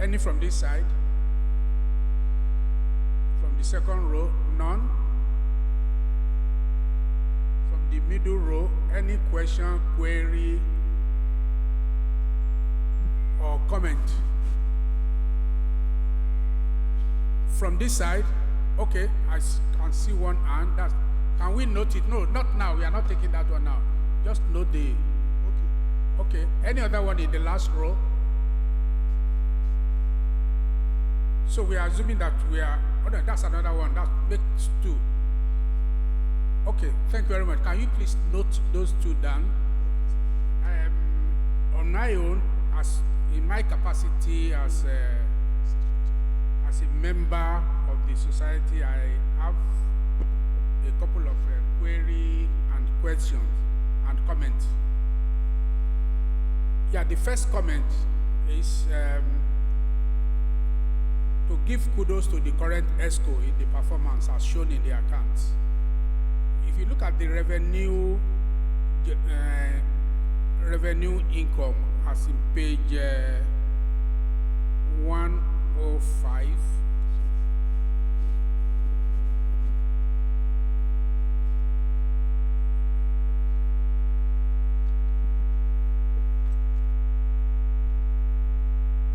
Any from this side? From the second row? None? From the middle row, any question, query, or comment? From this side? Okay, I can see one hand. Can we note it? No, not now. We are not taking that one now. Just note the... Okay. Any other one in the last row? So we are assuming that we are... Oh, no, that's another one. That makes two. Okay, thank you very much. Can you please note those two down? On my own, in my capacity as a member of the society, I have a couple of queries and questions and comments. Yeah, the first comment is to give kudos to the current ESCO in the performance as shown in the accounts. If you look at the revenue income as in page 105,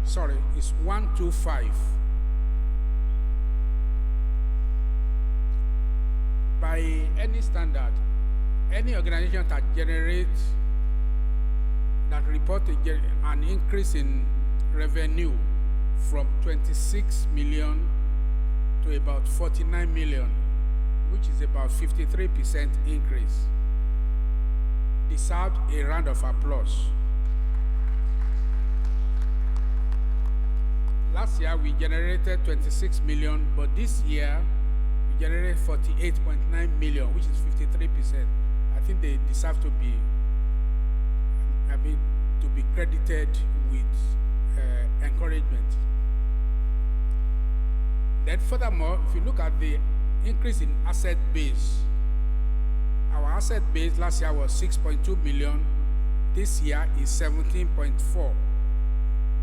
sorry, it's 125. By any standard, any organization that report an increase in revenue from 26 million to about 49 million, which is about 53% increase, deserved a round of applause. Last year we generated 26 million, but this year we generated 48.9 million, which is 53%. I think they deserve to be, credited with encouragement. Then furthermore, if you look at the increase in asset base, our asset base last year was 6.2 million. This year is 17.4.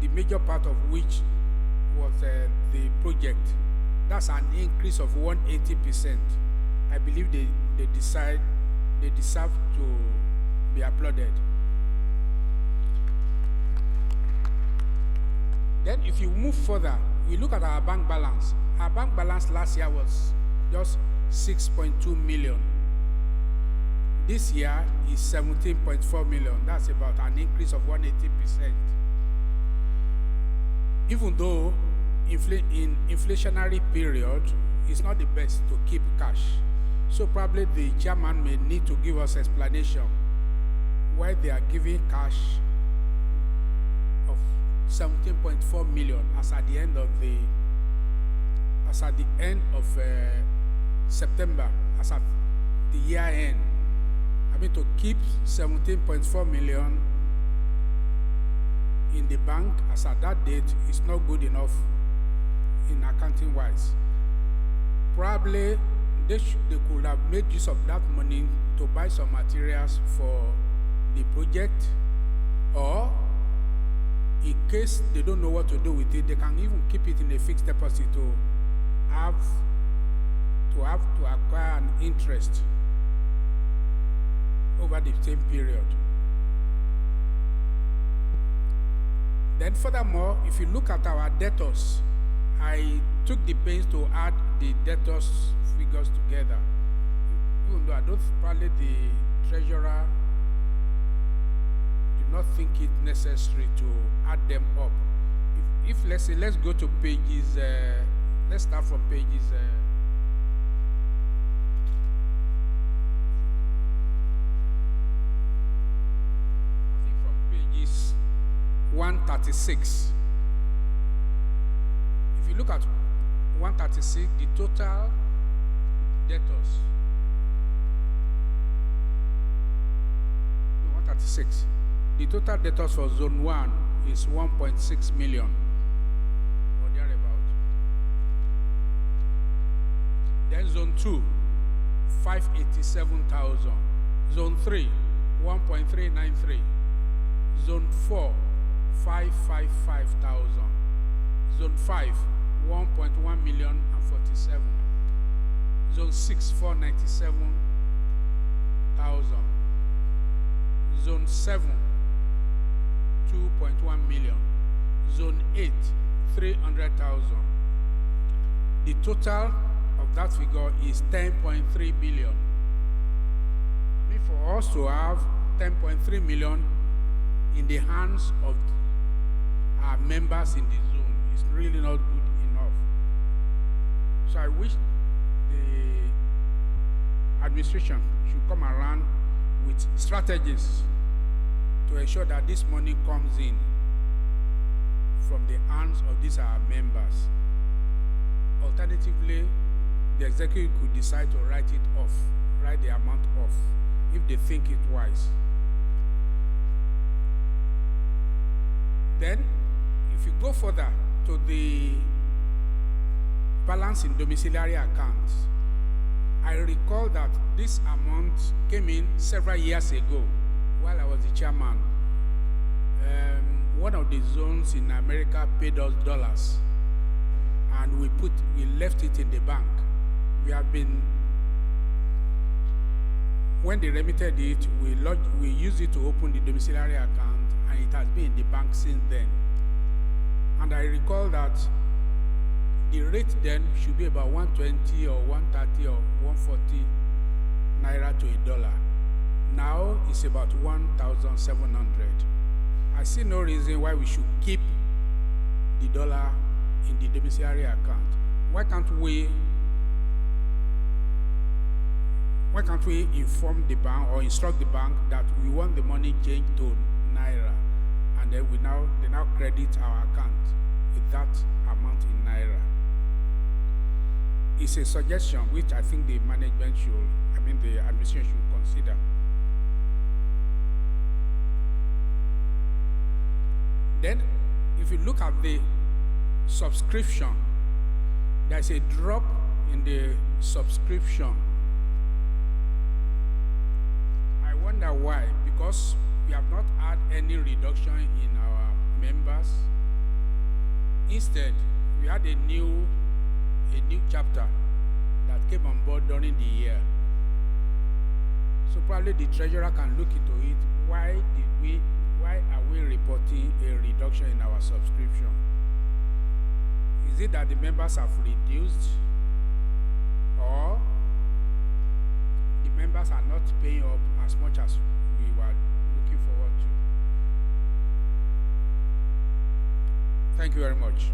The major part of which was the project. That's an increase of 180%. I believe they deserve to be applauded. Then if you move further, we look at our bank balance. Our bank balance last year was just 6.2 million. This year is 17.4 million. That's about an increase of 180%. Even though in inflationary period, it's not the best to keep cash. So probably the chairman may need to give us explanation why they are giving cash of 17.4 million as at the end of September, as at the year end. To keep 17.4 million in the bank as at that date is not good enough in accounting wise. Probably they could have made use of that money to buy some materials for the project, or in case they don't know what to do with it, they can even keep it in a fixed deposit to acquire an interest over the same period. Then furthermore, if you look at our debtors, I took the pains to add the debtors figures together. Even though I don't, probably the treasurer do not think it necessary to add them up. If let's say, let's go to pages, let's start from pages, I think from pages 136. If you look at 136, the total debtors, 136, the total debtors for zone 1 is 1.6 million or thereabout. Then zone 2, 587,000. Zone 3, 1.393. Zone 4, 555,000. Zone 5, 1.1 million and 47. Zone 6, 497,000. Zone 7, 2.1 million. Zone 8, 300,000. The total of that figure is 10.3 billion. I mean, for us to have 10.3 million in the hands of our members in the zone is really not good enough. So I wish the administration should come around with strategies to ensure that this money comes in from the hands of these our members. Alternatively, the executive could decide to write it off, write the amount off, if they think it wise. Then, if you go further to the balance in domiciliary accounts, I recall that this amount came in several years ago while I was the chairman. One of the zones in America paid us dollars, and we left it in the bank. We have been, when they remitted it, we used it to open the domiciliary account, and it has been in the bank since then. And I recall that the rate then should be about 120 or 130 or 140 naira to $1. Now it's about 1,700. I see no reason why we should keep the dollar in the domiciliary account. Why can't we inform the bank or instruct the bank that we want the money changed to naira, and then they now credit our account with that amount in naira? It's a suggestion which I think the management the administration should consider. Then, if you look at the subscription, there's a drop in the subscription. I wonder why. Because we have not had any reduction in our members. Instead, we had a new chapter that came on board during the year. So probably the treasurer can look into it. Why are we reporting a reduction in our subscription? Is it that the members have reduced, or the members are not paying up as much as we were looking forward to? Thank you very much.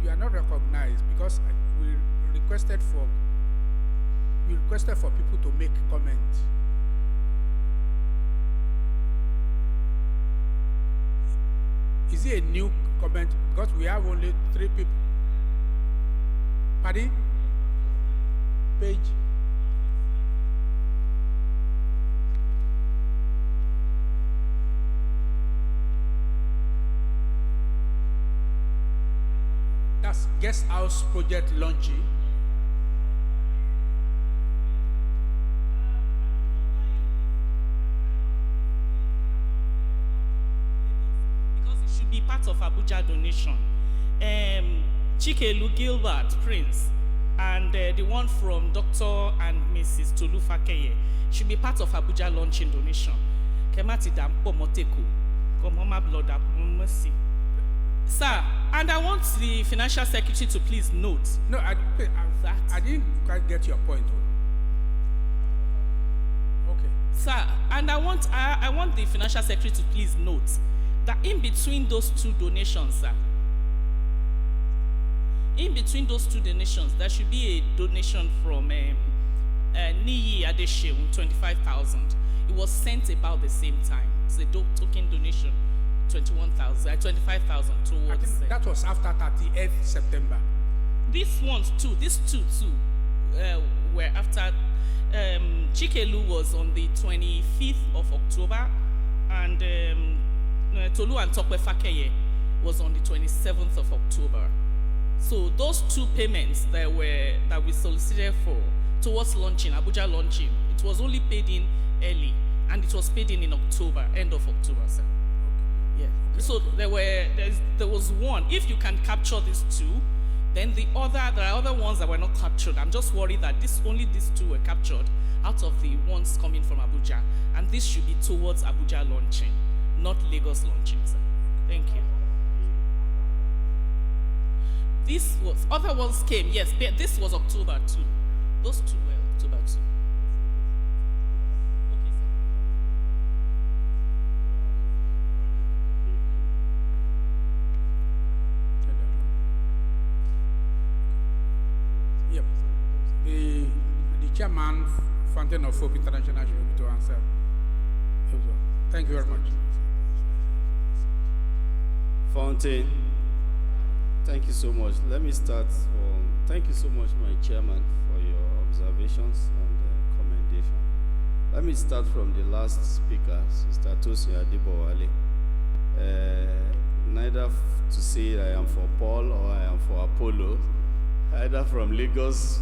You are not recognized because we requested for people to make comments. Is it a new comment? Because we have only 3 people. Pardon? Page. That's guest house project launching. Because it should be part of Abuja donation. Chikelu Gilbert Prince and the one from Dr. and Mrs. Tolu Fakeye should be part of Abuja launching donation. Kemati Dampo Moteko, Komoma Blood Mercy. Sir, and I want the financial secretary to please note. No, I didn't quite get your point. Okay. Sir, and I want the financial secretary to please note that in between those 2 donations, sir, there should be a donation from Niyi Adesheun, 25,000. It was sent about the same time. It's a token donation. 25,000 towards that was after 30th September. These two were after. Chikelu was on the 25th of October, and Tolu and Tokwe Fakeye was on the 27th of October. So those 2 payments that we solicited for towards launching Abuja launching, it was only paid in early, and it was paid in October, end of October, sir. Yeah. So there was one. If you can capture these two, then there are other ones that were not captured. I'm just worried that only these two were captured out of the ones coming from Abuja, and this should be towards Abuja launching, not Lagos launching, sir. Thank you. Other ones came, yes. This was October 2. Those two were October 2. Okay, sir. Yep. The chairman, Fountain of Hope International, should be able to answer. Thank you very much. Fountain, thank you so much. Let me start. Thank you so much, my chairman, for your observations and commendation. Let me start from the last speaker, Sister Tosin Adebowale. Neither to say I am for Paul or I am for Apollo, either from Lagos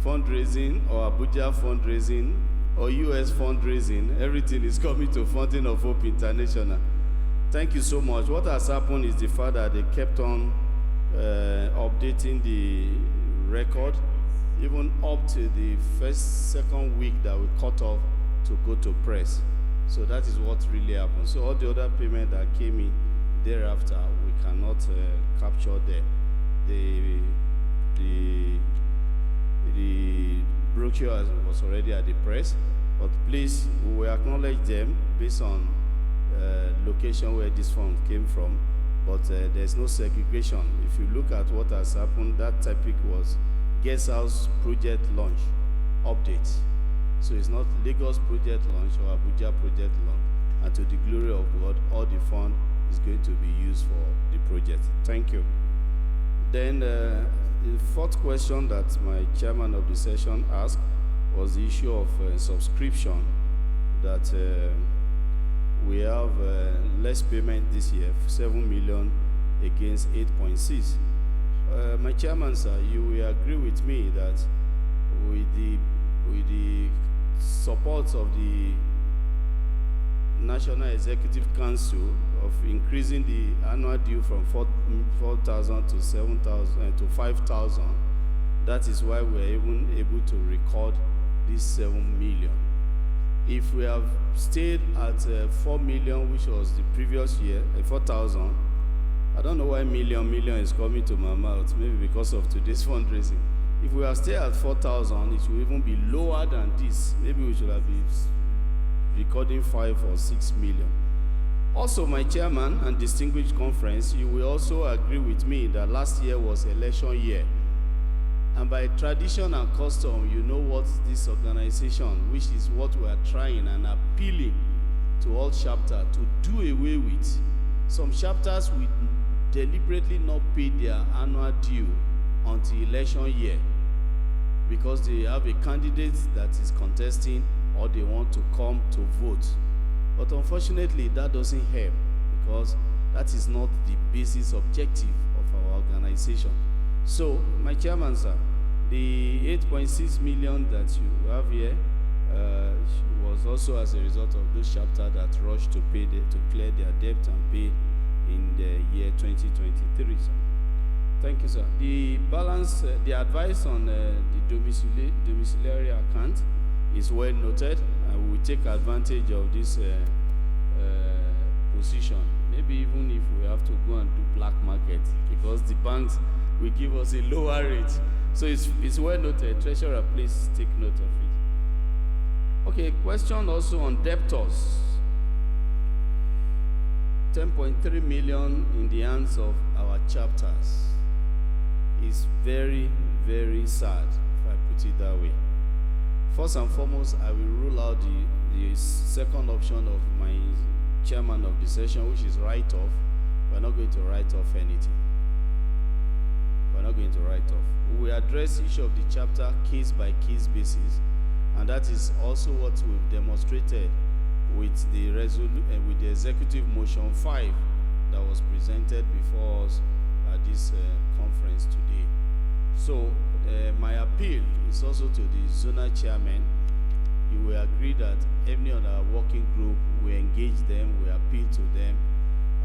fundraising or Abuja fundraising or US fundraising, everything is coming to Fountain of Hope International. Thank you so much. What has happened is the fact that they kept on updating the record, even up to the second week that we cut off to go to press. So that is what really happened. So all the other payment that came in thereafter, we cannot capture there. The brochure was already at the press, but please, we will acknowledge them based on location where this fund came from, but there's no segregation. If you look at what has happened, that topic was guest house project launch update. So it's not Lagos project launch or Abuja project launch. And to the glory of God, all the fund is going to be used for the project. Thank you. Then the fourth question that my chairman of the session asked was the issue of subscription, that we have less payment this year, 7 million against 8.6. My chairman, sir, you will agree with me that with the support of the National Executive Council of increasing the annual due from 4,000 to 7,000 to 5,000, that is why we're even able to record this 7 million. If we have stayed at 4 million, which was the previous year, 4,000, I don't know why million is coming to my mouth, maybe because of today's fundraising. If we have stayed at 4,000, it will even be lower than this. Maybe we should have been recording 5 or 6 million. Also, my chairman and distinguished conference, you will also agree with me that last year was election year. And by tradition and custom, you know what this organization, which is what we are trying and appealing to all chapters to do away with. Some chapters will deliberately not pay their annual due until election year because they have a candidate that is contesting or they want to come to vote. But unfortunately, that doesn't help because that is not the basis objective of our organization. So, my chairman, sir, the 8.6 million that you have here was also as a result of those chapters that rushed to pay to clear their debt and pay in the year 2023. Sir. Thank you, sir. The balance, the advice on the domiciliary account is well noted, and we will take advantage of this position. Maybe even if we have to go and do black market, because the banks will give us a lower rate. So it's well noted. Treasurer, please take note of it. Okay, question also on debtors. 10.3 million in the hands of our chapters is very, very sad, if I put it that way. First and foremost, I will rule out the second option of my chairman of the session, which is write-off. We're not going to write off anything. We're not going to write off. We will address each of the chapter case by case basis, and that is also what we've demonstrated with the executive motion 5 that was presented before us at this conference today. So my appeal is also to the zonal chairman you will agree that any other working group, we engage them, we appeal to them.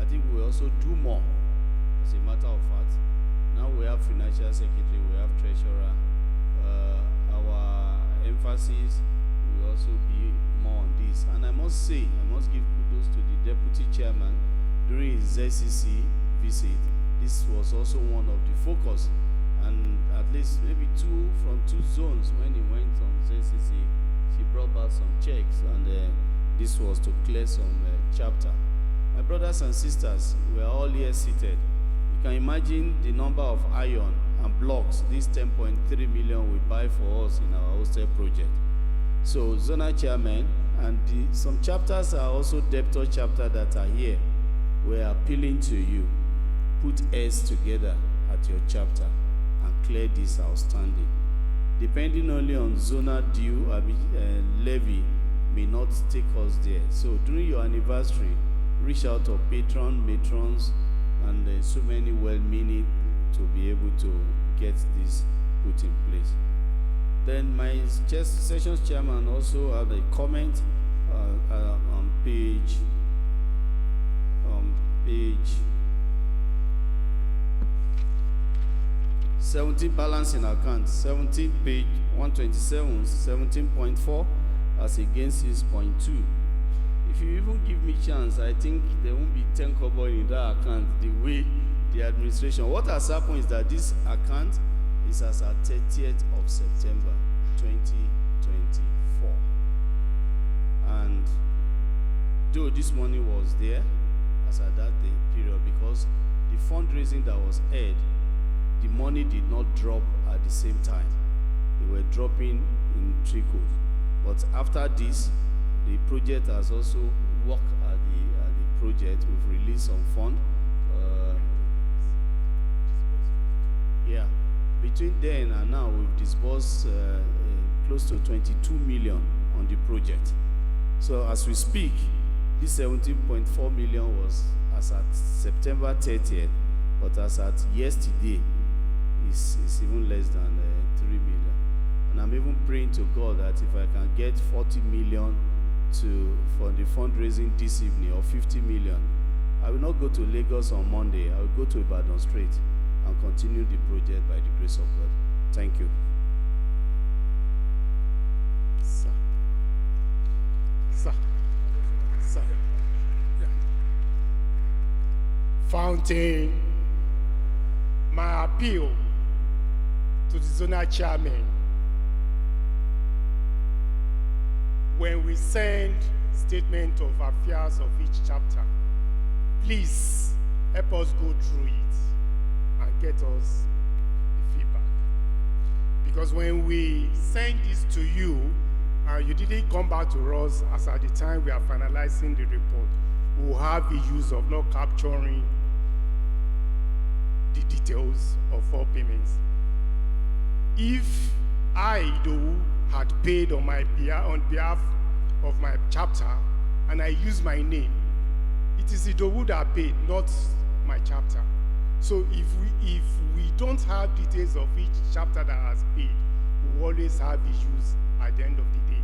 I think we also do more. As a matter of fact, now we have financial secretary, we have treasurer. Our emphasis will also be more on this. And I must say, I must give kudos to the deputy chairman during his ZCC visit. This was also one of the focus, and at least maybe from two zones when he went on ZCC, she brought back some checks, and this was to clear some chapter. My brothers and sisters, we are all here seated. You can imagine the number of iron and blocks this 10.3 million will buy for us in our hostel project. So, zonal chairman, and some chapters are also debtor chapter that are here. We are appealing to you. Put heads together at your chapter and clear this outstanding. Depending only on zonal due levy may not take us there. So during your anniversary, reach out to matrons, and so many well-meaning to be able to get this put in place. Then my sessions chairman also had a comment on page 17 balancing account, 17 page 127, 17.4 as against 6.2. If you even give me chance, I think there won't be 10 kobo in that account the way the administration. What has happened is that this account is as at 30th of September 2024. And though this money was there as at that period, because the fundraising that was held, the money did not drop at the same time. They were dropping in trickles. But after this, the project has also worked at the project. We've released some fund. Between then and now, we've disbursed close to 22 million on the project. So as we speak, this 17.4 million was as at September 30th, but as at yesterday, it's even less than 3 million. And I'm even praying to God that if I can get 40 million for the fundraising this evening, or 50 million, I will not go to Lagos on Monday. I will go to Ibadan straight and continue the project by the grace of God. Thank you. Sir. Yeah. Fountain, my appeal to the zonal chairman: when we send statement of affairs of each chapter, please help us go through it and get us the feedback. Because when we send this to you, and you didn't come back to us as at the time we are finalizing the report, we'll have issues of not capturing the details of all payments. If I, though, had paid on behalf of my chapter, and I use my name, it is Idowu that paid, not my chapter. So if we don't have details of each chapter that has paid, we always have issues at the end of the day.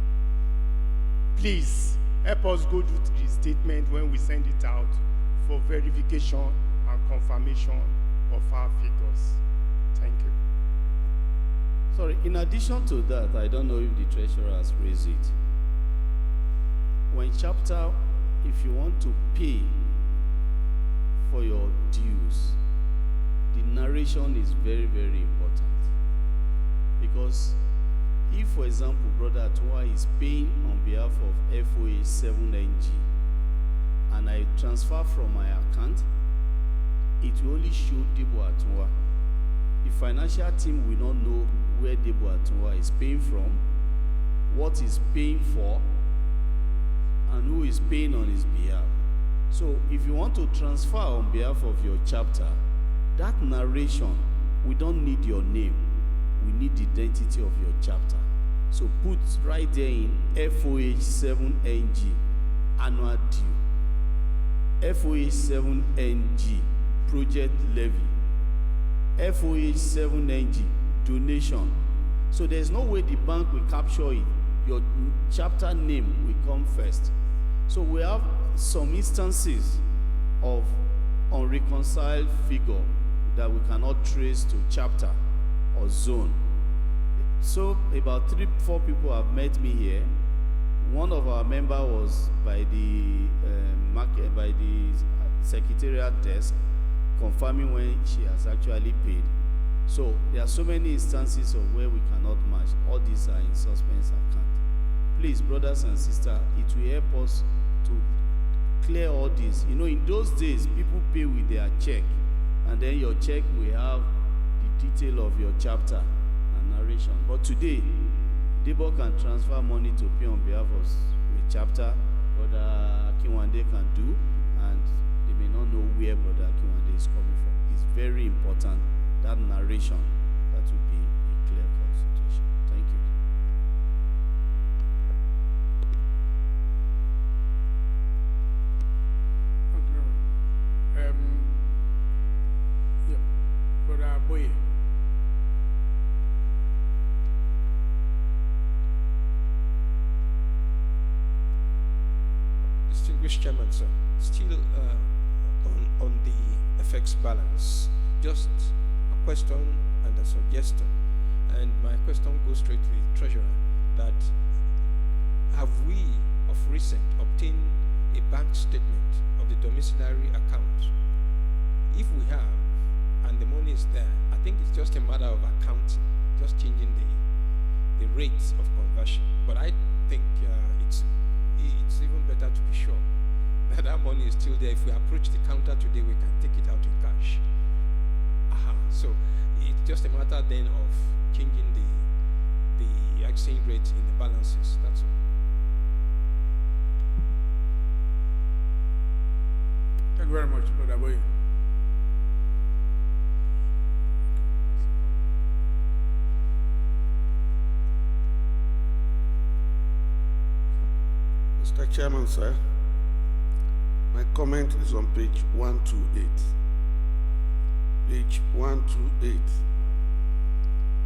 Please help us go through the statement when we send it out for verification and confirmation of our figures. Thank you. Sorry, in addition to that, I don't know if the treasurer has raised it. When chapter, if you want to pay for your dues, the narration is very, very important. Because if, for example, Brother Atwa is paying on behalf of FOA 7NG, and I transfer from my account, it will only show Debo Atwa. The financial team will not know where Debo Atwa is paying from, what he's paying for, and who is paying on his behalf. So if you want to transfer on behalf of your chapter, that narration, we don't need your name. We need the identity of your chapter. So put right there in FOH 7NG, annual due. FOH 7NG, project levy. FOH 7NG, donation. So there's no way the bank will capture it. your chapter name will come first. So we have some instances of unreconciled figure that we cannot trace to chapter or zone. So about 3-4 people have met me here. One of our member was by the secretariat desk, confirming when she has actually paid. So there are so many instances of where we cannot match. All these are in suspense account. Please, brothers and sisters, it will help us to clear all this. You know, in those days, people pay with their check, and then your check will have the detail of your chapter and narration. But today, Debo can transfer money to pay on behalf of a chapter, Brother Kinwande can do, and they may not know where Brother Kinwande is coming from. It's very important, that narration, that will be a clear consultation. Thank you. Yeah, Brother Boye. Distinguished Chairman, sir, still on the FX balance, just a question and a suggestion. And my question goes straight to the Treasurer, that have we of recent obtained a bank statement of the domiciliary account? If we have, and the money is there, I think it's just a matter of accounting, just changing the rates of conversion. But I think it's even better to be sure that that money is still there. If we approach the counter today, we can take it out in cash. So it's just a matter then of changing the exchange rate in the balances. That's all. Thank you very much, Brother Boye. Mr. Chairman, sir, my comment is on page 128. Page 128.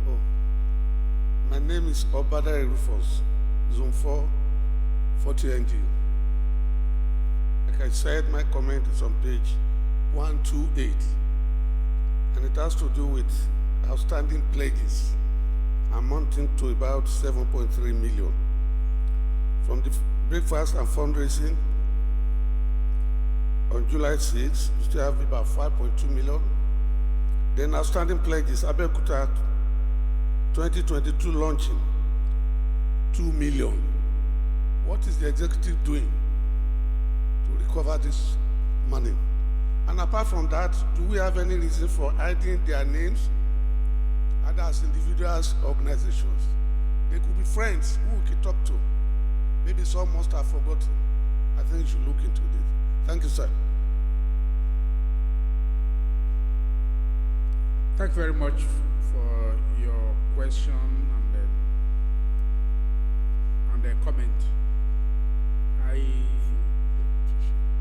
Oh, my name is Obada Rufus, Zone 4, 40 NG. Like I said, my comment is on page 128, and it has to do with outstanding pledges amounting to about 7.3 million. From the breakfast and fundraising on July 6, we still have about 5.2 million. Then outstanding pledges, Abeokuta 2022 launching, 2 million. What is the executive doing to recover this money? And apart from that, do we have any reason for hiding their names, either as individuals, organizations? They could be friends who we can talk to. Maybe some must have forgotten. I think you should look into this. Thank you, sir. Thank you very much for your question and the comment.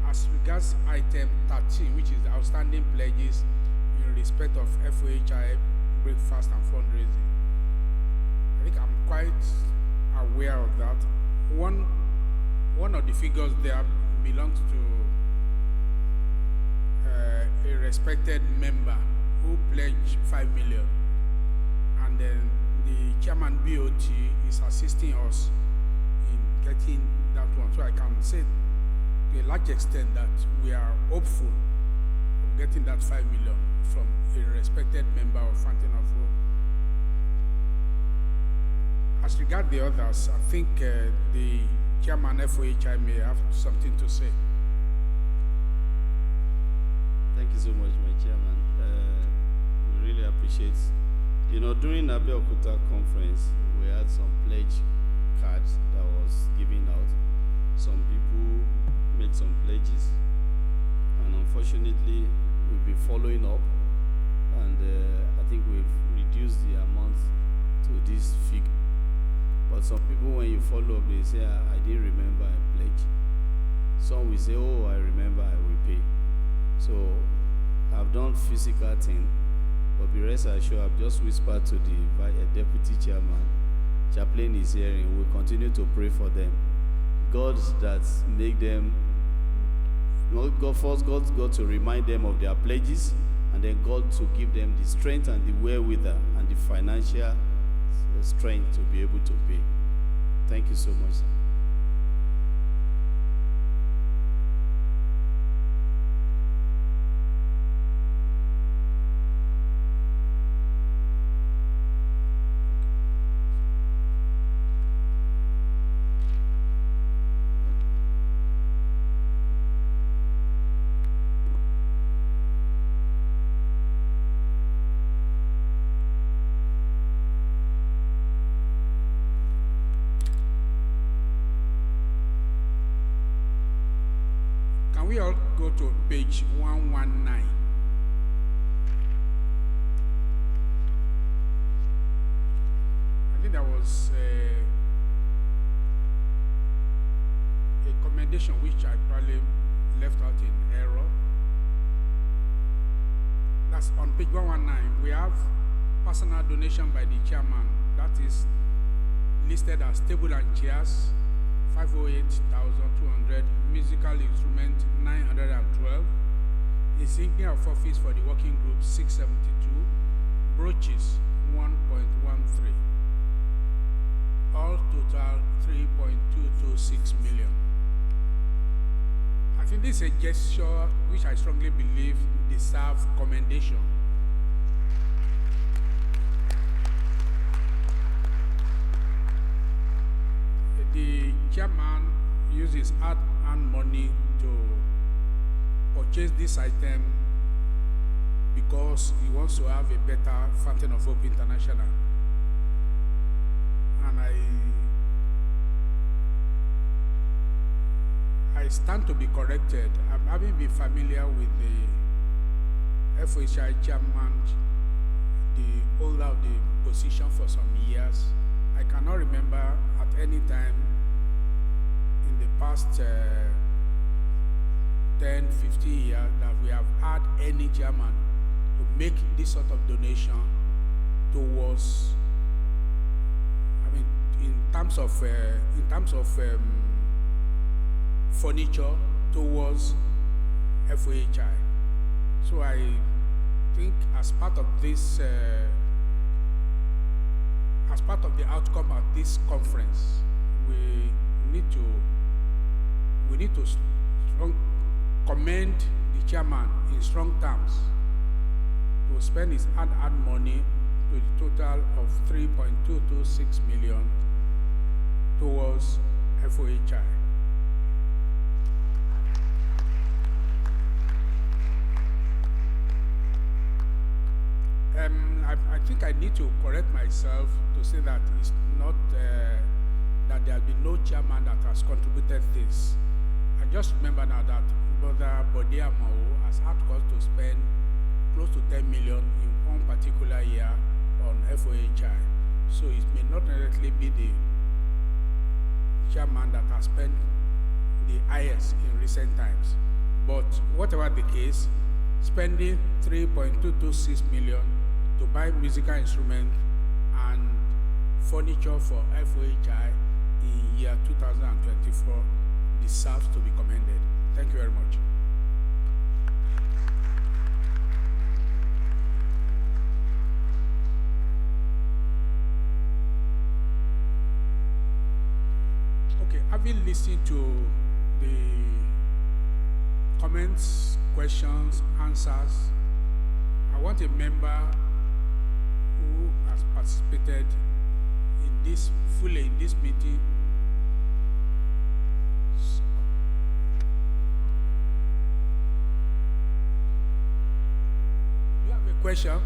As regards item 13, which is the outstanding pledges in respect of FOHI breakfast and fundraising, I think I'm quite aware of that. One of the figures there belongs to a respected member who pledged 5 million, and then the chairman BOT is assisting us in getting that one. So I can say to a large extent that we are hopeful of getting that 5 million from a respected member of Fountain of Hope. As regards the others, I think the chairman FOHI may have something to say. Thank you so much, my chairman. We really appreciate. You know, during Abeokuta conference, we had some pledge cards that was given out. Some people made some pledges, and unfortunately, we'll be following up. And I think we've reduced the amount to this figure. But some people, when you follow up, they say, I didn't remember I pledged. Some will say, oh, I remember, I will pay. So I've done physical thing, but be rest assured, I've just whispered to the deputy chairman, chaplain is hearing, we'll continue to pray for them. God that make them, God first, God to remind them of their pledges, and then God to give them the strength and the wherewithal and the financial strength to be able to pay. Thank you so much, sir. Can we all go to page 119? I think there was a commendation which I probably left out in error. That's on page 119. We have personal donation by the chairman. That is listed as table and chairs, 508,200, musical instrument 912, insignia of office for the working group 672, brooches 1.13, all total 3.226 million. I think this is a gesture which I strongly believe deserves commendation. The chairman uses hard-earned money to purchase this item because he wants to have a better Fountain of Hope International. And I stand to be corrected. I'm having been familiar with the FHI chairman, the holder of the position for some years. I cannot remember at any time in the past 10, 15 years that we have had any chairman to make this sort of donation towards, I mean, in terms of furniture towards FOHI. So I think as part of this, as part of the outcome of this conference, we need to commend the chairman in strong terms to spend his hard-earned money to the total of 3.226 million towards FOHI. I think I need to correct myself to say that it's not that there has been no chairman that has contributed this. I just remember now that Brother Bode Amao has had cost to spend close to 10 million in one particular year on FOHI. So it may not necessarily be the chairman that has spent the highest in recent times. But whatever the case, spending 3.226 million to buy musical instruments and furniture for FOHI in year 2024 deserves to be commended. Thank you very much. Okay, having listened to the comments, questions, answers, I want a member who has participated in this fully in this meeting. Do you have a question?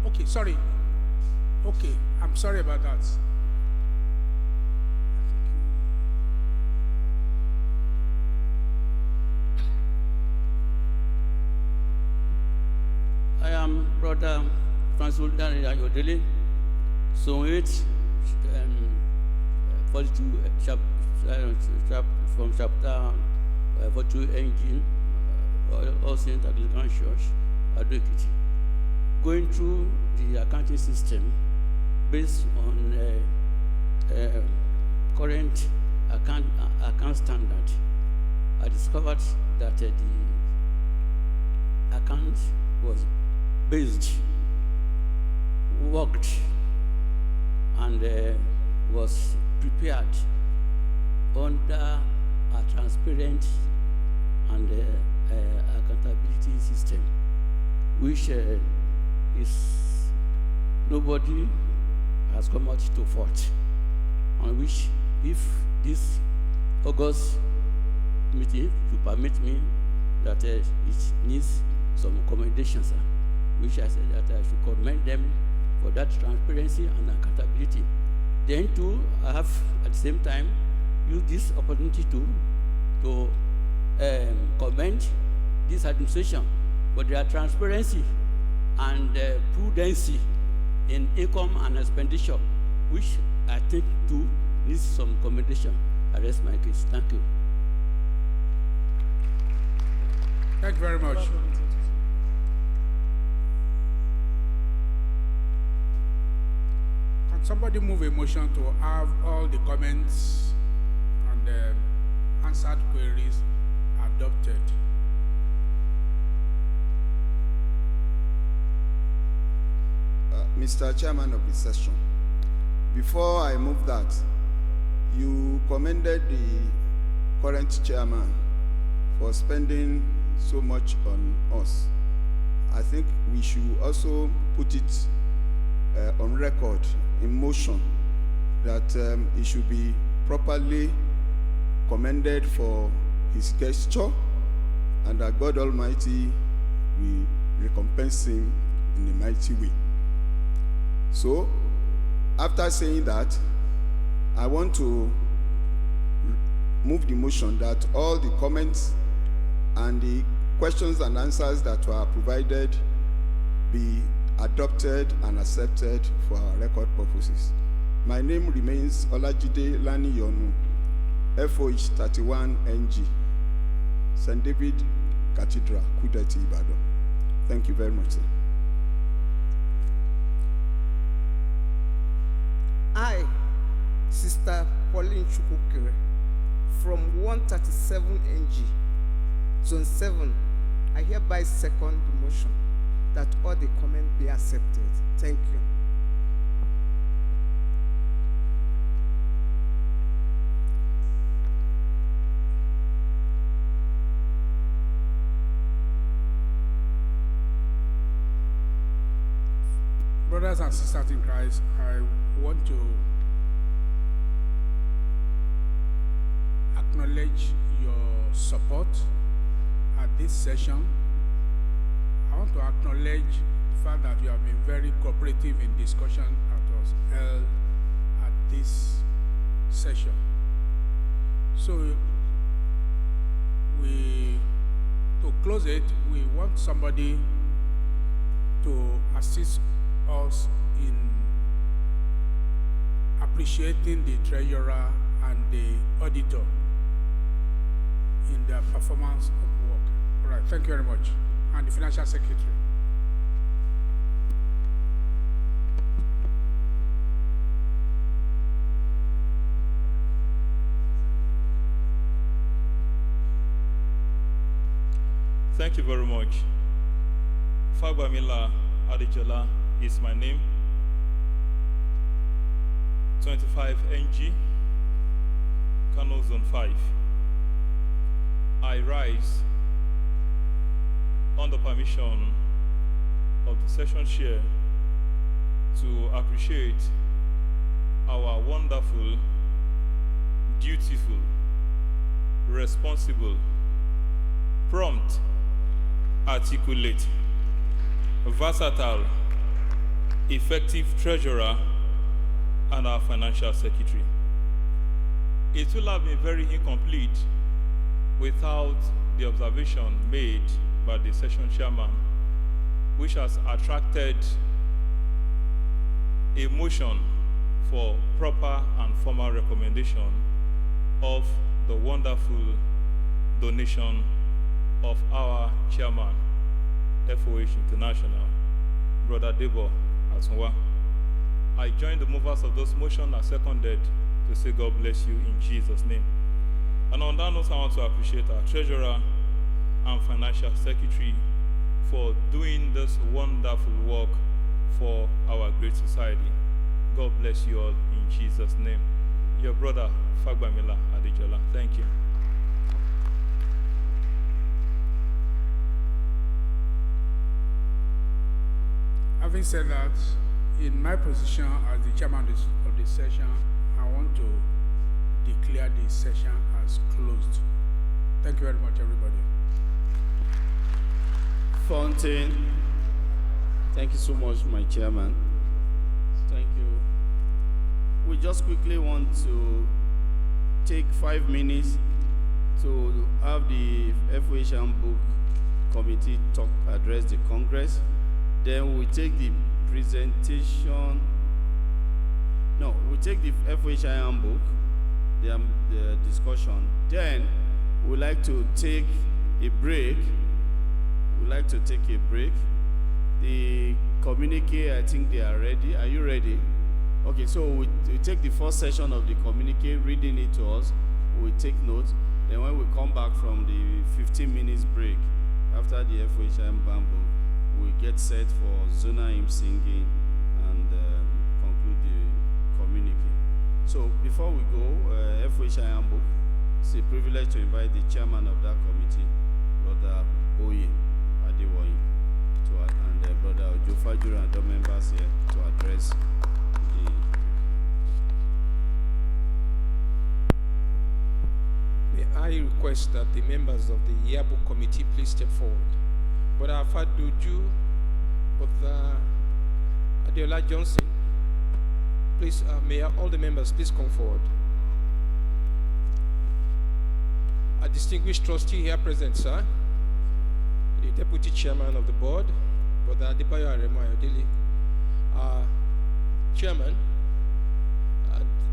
Okay, sorry. Okay, I'm sorry about that. I am Brother Francis Ayodele, so 8, 42, from chapter 42 engine, All Saints Anglican Church, Adokiti. going through the accounting system based on current account standard, I discovered that the account was based, worked, and was prepared under a transparent and accountability system, which is nobody has come out to fault, on which, if this August meeting to permit me, that it needs some accommodations, which I said that I should commend them for that transparency and accountability. Then too, I have at the same time used this opportunity to commend this administration for their transparency and prudency in income and expenditure, which I think too needs some commendation. I rest my case. Thank you. Thank you very much. Can somebody move a motion to have all the comments and answered queries adopted? Mr. Chairman of the session, before I move that, you commended the current chairman for spending so much on us. I think we should also put it on record, in motion, that he should be properly commended for his gesture, and that God Almighty will recompense him in a mighty way. So, after saying that, I want to move the motion that all the comments and the questions and answers that were provided be adopted and accepted for our record purposes. My name remains Olajide Lani Yonu, FOH 31NG, St. David Cathedral, Kudeti, Ibadan. Thank you very much, sir. I, Sister Pauline Chukukere, from 137NG, Zone 7, I hereby second the motion that all the comments be accepted. Thank you. Brothers and sisters in Christ, I want to acknowledge your support at this session. I want to acknowledge the fact that you have been very cooperative in discussion that was held at this session. So to close it, we want somebody to assist us in appreciating the treasurer and the auditor in their performance of work. All right, thank you very much. And the financial secretary. Thank you very much. Fagbamila Adejola is my name. 25NG, Kano Zone 5. I rise on the permission of the session chair to appreciate our wonderful, dutiful, responsible, prompt, articulate, versatile, effective treasurer, and our financial secretary. It will have been very incomplete without the observation made by the session chairman, which has attracted a motion for proper and formal recommendation of the wonderful donation of our chairman, FOH International, Brother Debo Atunwa. I join the movers of this motion as seconded to say God bless you in Jesus' name. And on that note, I want to appreciate our treasurer and financial secretary for doing this wonderful work for our great society. God bless you all in Jesus' name. Your brother, Fagbamila Adejola. Thank you. Having said that, in my position as the chairman of the session, I want to declare this session as closed. Thank you very much, everybody. Fontaine, thank you so much, my chairman. Thank you. We just quickly want to take 5 minutes to have the FOH Handbook Committee address the Congress. Then we take the presentation. No, we take the FOH Handbook, the discussion. Then we'd like to take a break. The communique, I think they are ready. Are you ready? Okay, so we take the first session of the communique, reading it to us. We take notes. Then when we come back from the 15 minutes break, after the FOH Handbook, we get set for Zona hymn singing and conclude the communique. So before we go, FOH Handbook, it's a privilege to invite the chairman of that committee, Brother Oye Adewoyi, and Brother Ojo Fajuru and other members here to address the. May I request that the members of the yearbook committee please step forward. Brother Faduju, Brother Adeola Johnson, please, may all the members please come forward. A distinguished trustee here present, sir. The deputy chairman of the board, Brother Adebayo Aremo Ayodele, chairman,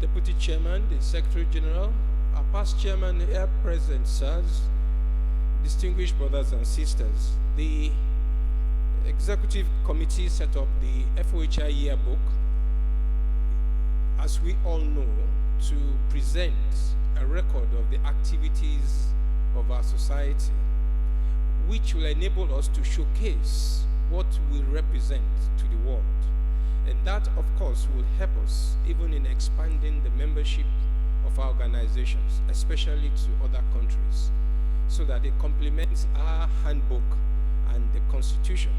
deputy chairman, the secretary general, our past chairman here present, sirs, distinguished brothers and sisters. The executive committee set up the FOHI yearbook, as we all know, to present a record of the activities of our society, which will enable us to showcase what we represent to the world. And that, of course, will help us even in expanding the membership of our organizations, especially to other countries, so that it complements our handbook and the Constitution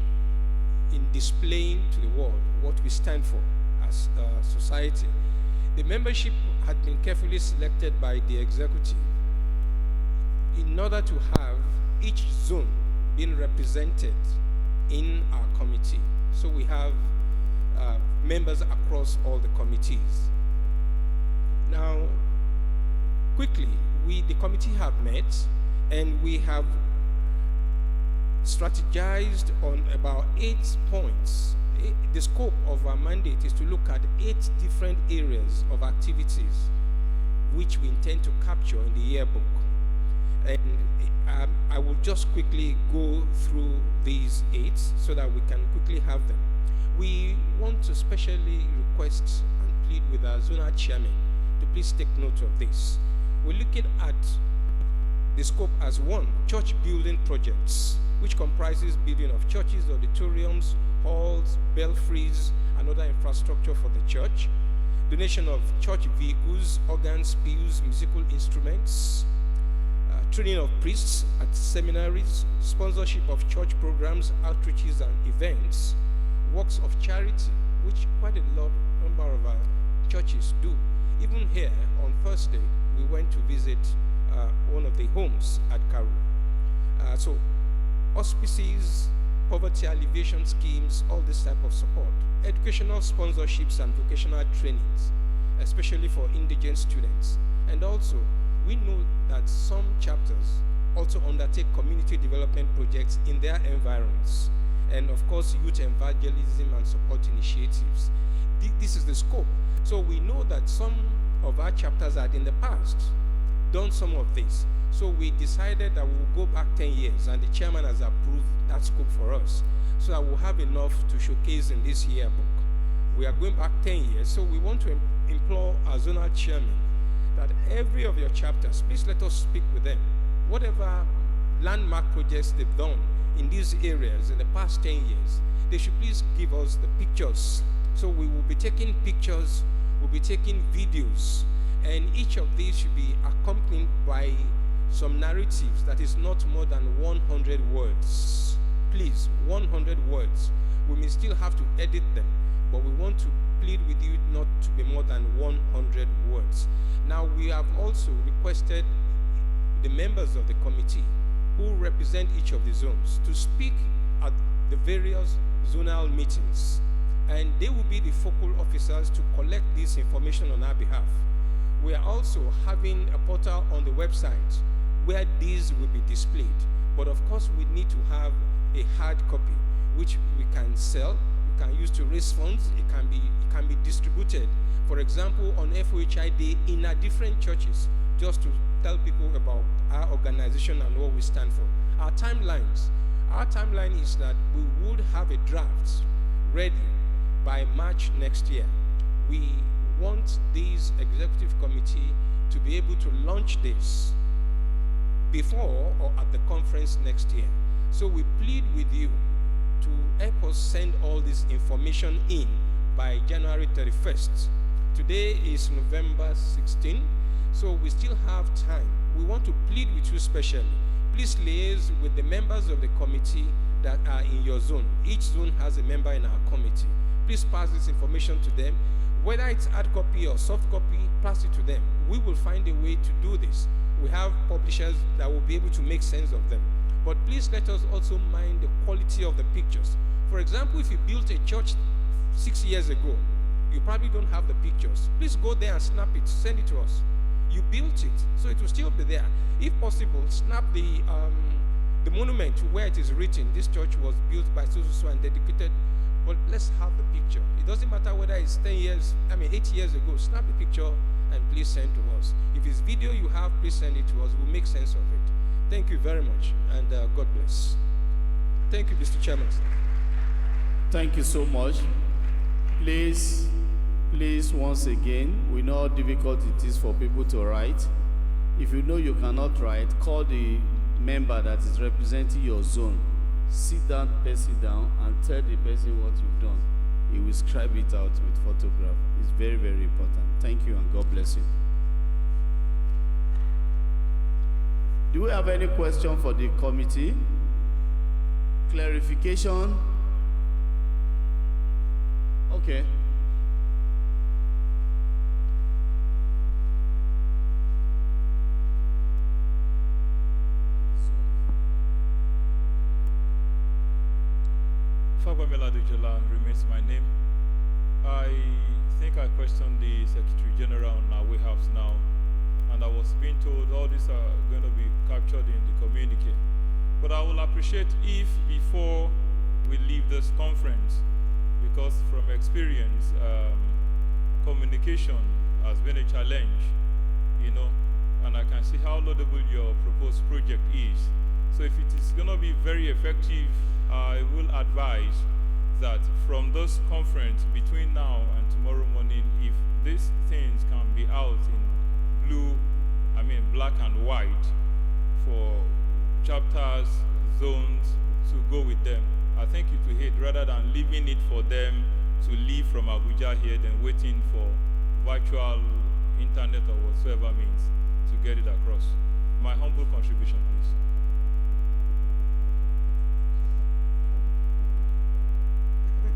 in displaying to the world what we stand for as a society. The membership had been carefully selected by the executive in order to have each zone being represented in our committee. So we have members across all the committees. Now, quickly, the committee have met and we have strategized on about 8 points. The scope of our mandate is to look at 8 different areas of activities which we intend to capture in the yearbook. And I will just quickly go through these 8 so that we can quickly have them. We want to specially request and plead with our zonal chairman to please take note of this. We're looking at the scope as 1, church building projects, which comprises building of churches, auditoriums, halls, belfries, and other infrastructure for the church, donation of church vehicles, organs, pews, musical instruments, training of priests at seminaries, sponsorship of church programs, outreaches, and events, works of charity, which quite a number of our churches do. Even here, on Thursday, we went to visit one of the homes at Karu. So, auspices, poverty alleviation schemes, all this type of support. Educational sponsorships and vocational trainings, especially for indigent students. And also, we know that some chapters also undertake community development projects in their environs. And of course, youth evangelism and support initiatives. This is the scope. So we know that some of our chapters had in the past done some of this. So we decided that we'll go back 10 years, and the chairman has approved that scope for us. so that we'll have enough to showcase in this yearbook. We are going back 10 years, so we want to implore our zonal chairman that every of your chapters, please let us speak with them. Whatever landmark projects they've done in these areas in the past 10 years, they should please give us the pictures. So we will be taking pictures, we'll be taking videos, and each of these should be accompanied by some narratives that is not more than 100 words. Please, 100 words. We may still have to edit them, but we want to plead with you not to be more than 100 words. Now, we have also requested the members of the committee who represent each of the zones to speak at the various zonal meetings, and they will be the focal officers to collect this information on our behalf. We are also having a portal on the website where these will be displayed, but of course we need to have a hard copy which we can sell, we can use to raise funds, it can be distributed, for example, on FOHI Day in our different churches, just to tell people about our organization and what we stand for. Our timeline is that we would have a draft ready by March next year. We want this executive committee to be able to launch this before or at the conference next year. So we plead with you to help us send all this information in by January 31st. Today is November 16, so we still have time. We want to plead with you specially. Please liaise with the members of the committee that are in your zone. Each zone has a member in our committee. Please pass this information to them. Whether it's hard copy or soft copy, pass it to them. We will find a way to do this. We have publishers that will be able to make sense of them. But please let us also mind the quality of the pictures. For example, if you built a church 6 years ago, you probably don't have the pictures. Please go there and snap it, send it to us. You built it, so it will still be there. If possible, snap the monument where it is written, this church was built by so and dedicated, but let's have the picture. It doesn't matter whether it's 8 years ago, snap the picture and please send to us. If it's video you have, please send it to us. We'll make sense of it. Thank you very much, and God bless. Thank you, Mr. Chairman. Thank you so much. Please, once again, we know how difficult it is for people to write. If you know you cannot write, call the member that is representing your zone. Sit that person down and tell the person what you've done. He will scribe it out with photograph. It's very, very important. Thank you, and God bless you. Do we have any question for the committee? Clarification? Okay. Fagwamela Dujala remains my name. I think I questioned the Secretary General on our way house now, and I was being told all these are going to be captured in the communique. But I will appreciate if before we leave this conference, because from experience, communication has been a challenge, and I can see how laudable your proposed project is. So if it is going to be very effective, I will advise that from this conference between now and tomorrow morning, if these things can be out in black and white for chapters, zones to go with them, I think it will hit rather than leaving it for them to leave from Abuja here than waiting for virtual internet or whatsoever means to get it across. My humble contribution, please.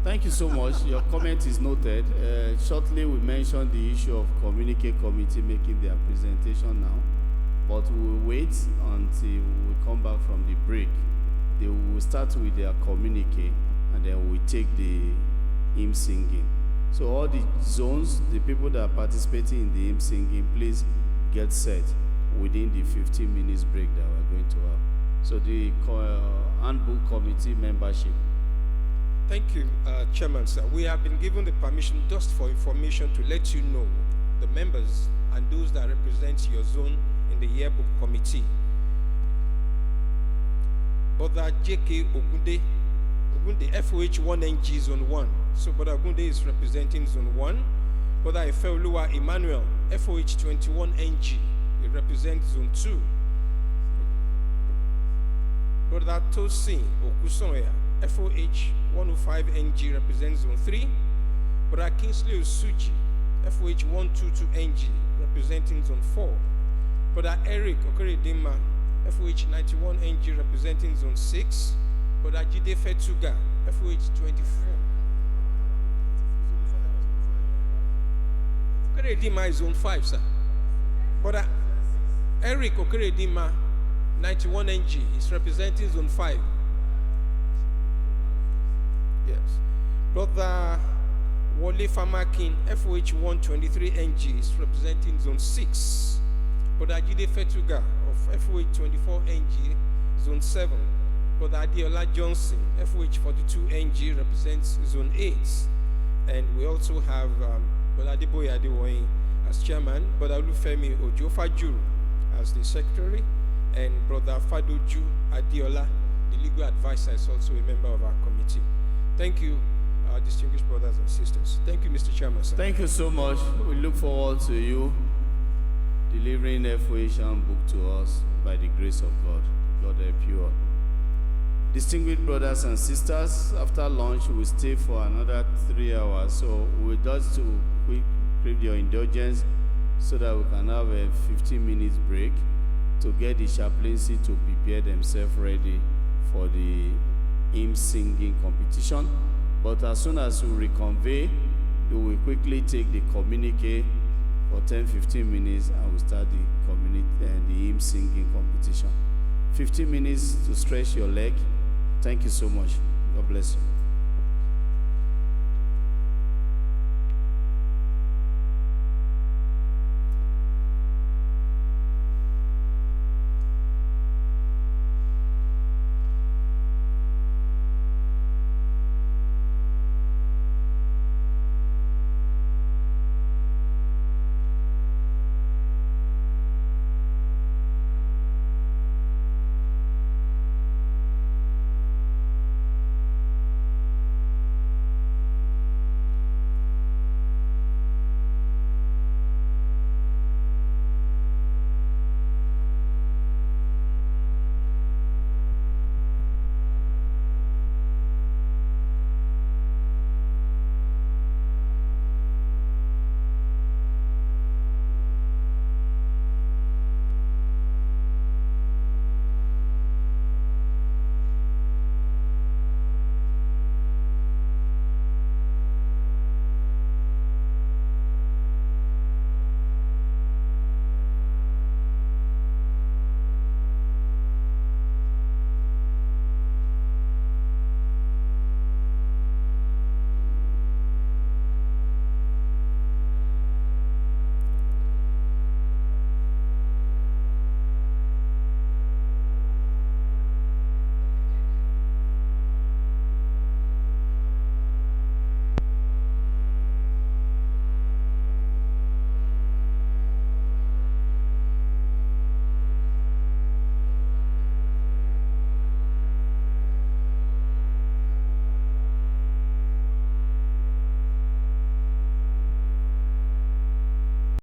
Thank you so much. Your comment is noted. Shortly, we mentioned the issue of communique committee making their presentation now, but we'll wait until we come back from the break. They will start with their communique, and then we take the hymn singing. So all the zones, the people that are participating in the hymn singing, please get set within the 15 minutes break that we're going to have. So the handbook committee membership. Thank you, Chairman, sir. We have been given the permission just for information to let you know the members and those that represent your zone in the yearbook committee. Brother J.K. Agunde, FOH 1NG Zone 1. So Brother Agunde is representing Zone 1. Brother Efeoluwa Emmanuel, FOH 21NG, he represents Zone 2. Brother Tosin Okusoya, FOH 105NG, represents Zone 3. Brother Kingsley Osuji, FOH 122NG, representing Zone 4. Brother Eric Okeredima, FOH 91NG, representing Zone 6. Brother Jide Fetuga, FOH 24. Okeredima is Zone 5, sir. Brother Eric Okeredima, 91NG, is representing Zone 5. Yes. Brother Wole Famakin, FOH 123NG, is representing Zone 6. Brother Jide Fetuga of FOH 24NG, Zone 7. Brother Adiola Johnson, FOH 42NG, represents Zone 8. And we also have Brother Adeboye Adewoyin as chairman, Brother Olufemi Ojofajuru as the secretary, and Brother Fadoju Adiola, the legal advisor, is also a member of our committee. Thank you, our distinguished brothers and sisters. Thank you, Mr. Chairman, sir. Thank you so much. We look forward to you delivering FOH book to us by the grace of God. God help you all. Distinguished brothers and sisters, after lunch, we will stay for another 3 hours. So we just to crave your indulgence so that we can have a 15 minutes break to get the chaplaincy to prepare themselves ready for the hymn singing competition. But as soon as we reconvene, we will quickly take the communique for 10-15 minutes and we'll start the hymn singing competition. 15 minutes to stretch your leg. Thank you so much. God bless you.